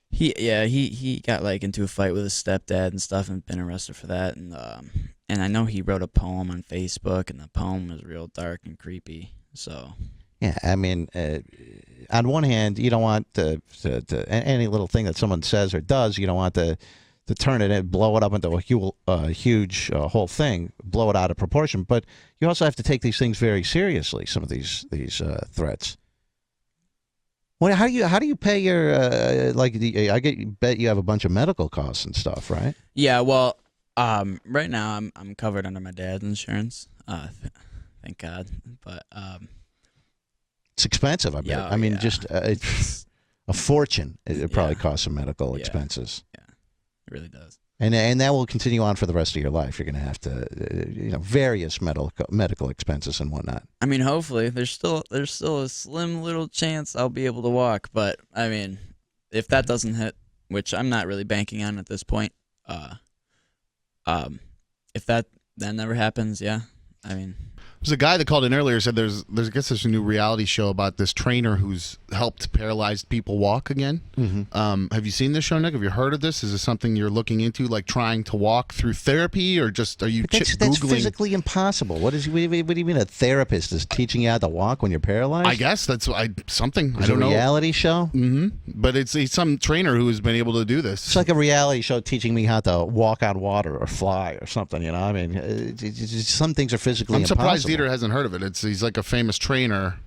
He got like into a fight with his stepdad and stuff, and been arrested for that. And I know he wrote a poem on Facebook, and the poem was real dark and creepy. So yeah, I mean, on one hand, you don't want to any little thing that someone says or does, you don't want to turn it and blow it up into a huge whole thing, blow it out of proportion. But you also have to take these things very seriously. Some of these threats. Well, how do you pay your bet you have a bunch of medical costs and stuff, right? Yeah, well, right now I'm covered under my dad's insurance. Thank God, but it's expensive. I bet. Yeah, I mean, just it's a fortune. It probably costs some medical expenses. Yeah, it really does. And that will continue on for the rest of your life. You're going to have to, various medical expenses and whatnot. I mean, hopefully, there's still a slim little chance I'll be able to walk. But I mean, if that doesn't hit, which I'm not really banking on at this point, if that never happens, yeah, I mean. There's a guy that called in earlier, said I guess there's a new reality show about this trainer who's helped paralyzed people walk again. Mm-hmm. Have you seen this show, Nick? Have you heard of this? Is this something you're looking into, like trying to walk through therapy, or just are you that's Googling? Physically impossible. What do you mean a therapist is teaching you how to walk when you're paralyzed? I guess that's something. It's I don't know. A reality show? Mm-hmm. But it's some trainer who has been able to do this. It's like a reality show teaching me how to walk on water or fly or something, I mean, some things are physically impossible. I'm surprised Dieter hasn't heard of it. He's like a famous trainer.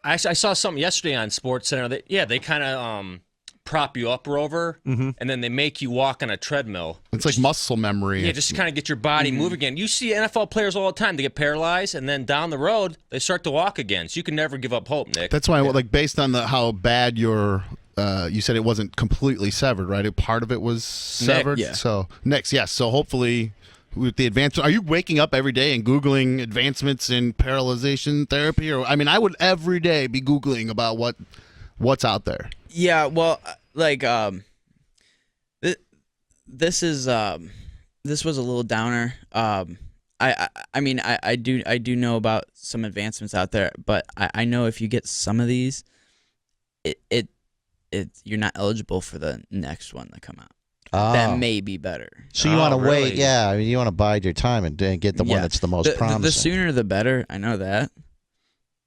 I saw something yesterday on SportsCenter that they kind of prop you up, Rover, and then they make you walk on a treadmill. It's like muscle memory. Yeah, just to kind of get your body moving again. You see NFL players all the time. They get paralyzed, and then down the road, they start to walk again. So you can never give up hope, Nick. That's why, based on how bad your, you said it wasn't completely severed, right? Part of it was severed. Yeah. So next, yes. So hopefully, with the advancement, are you waking up every day and Googling advancements in paralyzation therapy? Or I mean, I would every day be Googling about what's out there. Yeah, well, like this was a little downer. I mean, I do know about some advancements out there, but I know if you get some of these, you're not eligible for the next one to come out. That may be better. So you want to really? wait? Yeah, I mean, you want to bide your time and get the one that's the most promising. The sooner the better. I know that,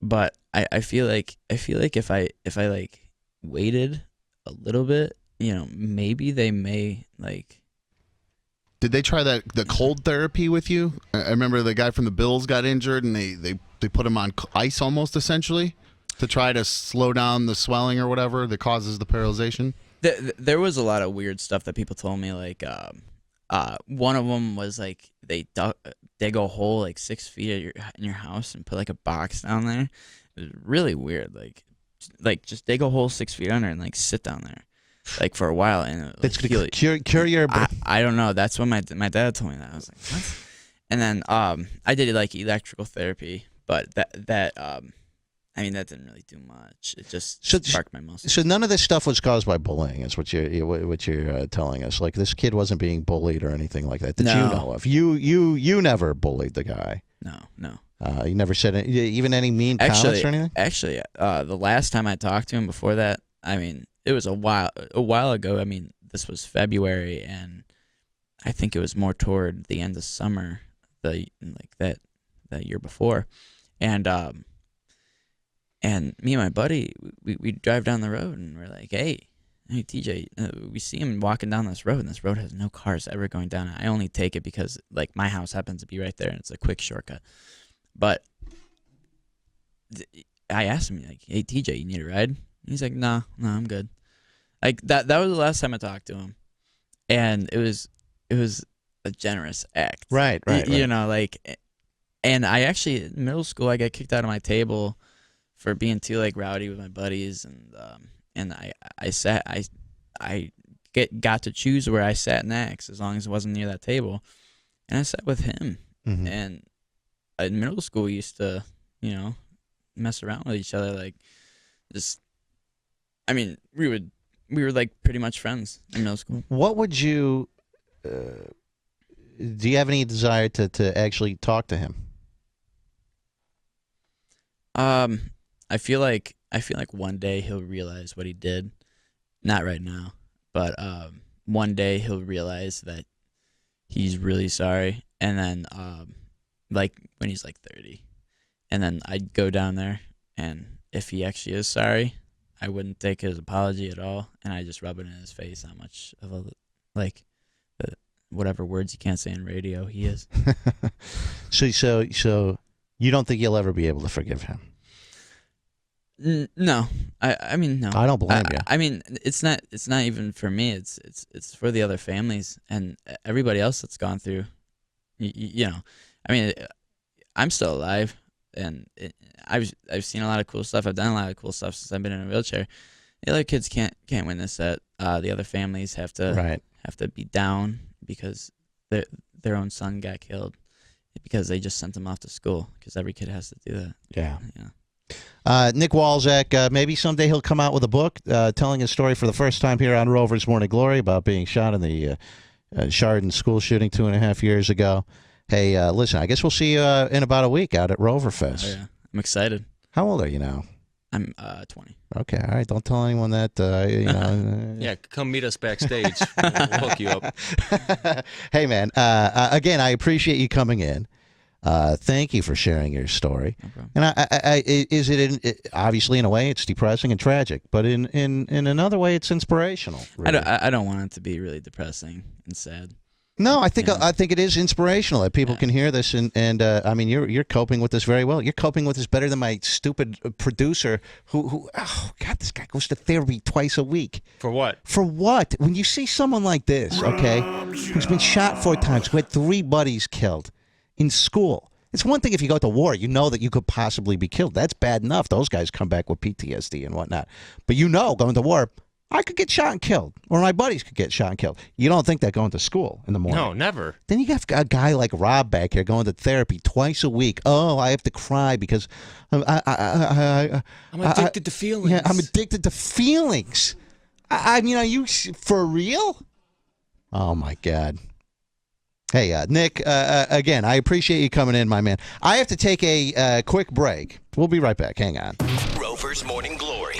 but I feel like if I like waited a little bit, maybe they may like. Did they try the cold therapy with you? I remember the guy from the Bills got injured, and they put him on ice almost essentially to try to slow down the swelling or whatever that causes the paralyzation. There was a lot of weird stuff that people told me. Like, one of them was like they dig a hole like 6 feet in your house and put like a box down there. It was really weird. Like just dig a hole 6 feet under and like sit down there, like for a while. And that's gonna cure your. I don't know. That's what my dad told me that. I was like, what? And then I did like electrical therapy, but that I mean, that didn't really do much. It just sparked my muscles. So none of this stuff was caused by bullying, is what you're telling us. Like, this kid wasn't being bullied or anything like that you know of. You never bullied the guy. No. You never said even any mean comments or anything. Actually, the last time I talked to him before that, I mean, it was a while ago. I mean, this was February, and I think it was more toward the end of summer, that year before, and me and my buddy, we drive down the road, and we're like, hey, TJ, we see him walking down this road, and this road has no cars ever going down it. I only take it because, like, my house happens to be right there, and it's a quick shortcut. But I asked him, like, hey, TJ, you need a ride? And he's like, no, I'm good. Like, that was the last time I talked to him. And it was a generous act. Right. And I actually, in middle school, I got kicked out of my table for being too like rowdy with my buddies, and I got to choose where I sat next as long as it wasn't near that table, And I sat with him. Mm-hmm. And in middle school, we used to, mess around with each other. Like, we were like pretty much friends in middle school. What would you, do you have any desire to actually talk to him? I feel like one day he'll realize what he did. Not right now, but one day he'll realize that he's really sorry. And then like when he's like 30, and then I'd go down there, and if he actually is sorry, I wouldn't take his apology at all, and I just rub it in his face how much of a whatever words you can't say on radio he is. So you don't think you'll ever be able to forgive him? No, I mean no. I don't blame you. I mean it's not even for me. It's for the other families and everybody else that's gone through. You know, I mean, I'm still alive, and I've seen a lot of cool stuff. I've done a lot of cool stuff since I've been in a wheelchair. The other kids can't witness that. The other families have to be down because their own son got killed because they just sent him off to school, because every kid has to do that. Yeah. Nick Walczak, maybe someday he'll come out with a book telling his story for the first time here on Rover's Morning Glory about being shot in the Chardon school shooting 2.5 years ago. Hey, listen, I guess we'll see you in about a week out at Rover Fest. Oh, yeah. I'm excited. How old are you now? I'm 20. Okay, all right. Don't tell anyone that. Yeah, come meet us backstage. We'll hook you up. Hey, man. Again, I appreciate you coming in. Thank you for sharing your story. No problem. And obviously in a way it's depressing and tragic, but in another way it's inspirational. Really. I don't want it to be really depressing and sad. No, I think it is inspirational that people can hear this, and I mean you're coping with this very well. You're coping with this better than my stupid producer who oh God, this guy goes to therapy twice a week. For what? For what? When you see someone like this, okay, who's been shot 4 times, who had 3 buddies killed in school. It's one thing if you go to war, you know that you could possibly be killed. That's bad enough. Those guys come back with PTSD and whatnot. But going to war, I could get shot and killed, or my buddies could get shot and killed. You don't think that going to school in the morning? No, never. Then you got a guy like Rob back here going to therapy twice a week. Oh, I have to cry because I'm addicted to feelings. Yeah, I'm addicted to feelings. I mean, are you for real? Oh, my God. Hey, Nick, again, I appreciate you coming in, my man. I have to take a quick break. We'll be right back. Hang on. Rover's Morning Glory.